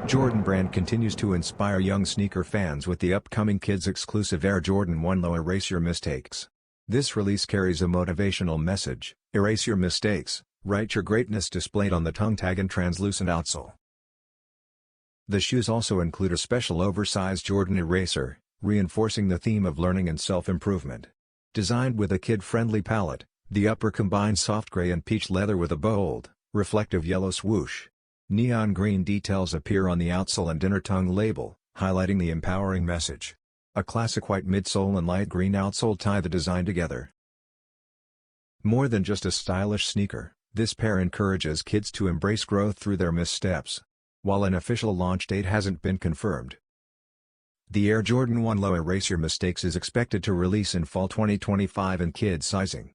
Jordan Brand continues to inspire young sneaker fans with the upcoming kids-exclusive Air Jordan 1 Low Erase Your Mistakes. This release carries a motivational message: erase your mistakes, write your greatness, displayed on the tongue tag and translucent outsole. The shoes also include a special oversized Jordan eraser, reinforcing the theme of learning and self-improvement. Designed with a kid-friendly palette, the upper combines soft gray and peach leather with a bold, reflective yellow swoosh. Neon green details appear on the outsole and inner tongue label, highlighting the empowering message. A classic white midsole and light green outsole tie the design together. More than just a stylish sneaker, this pair encourages kids to embrace growth through their missteps. While an official launch date hasn't been confirmed, the Air Jordan 1 Low Erase Your Mistakes is expected to release in fall 2025 in kids sizing.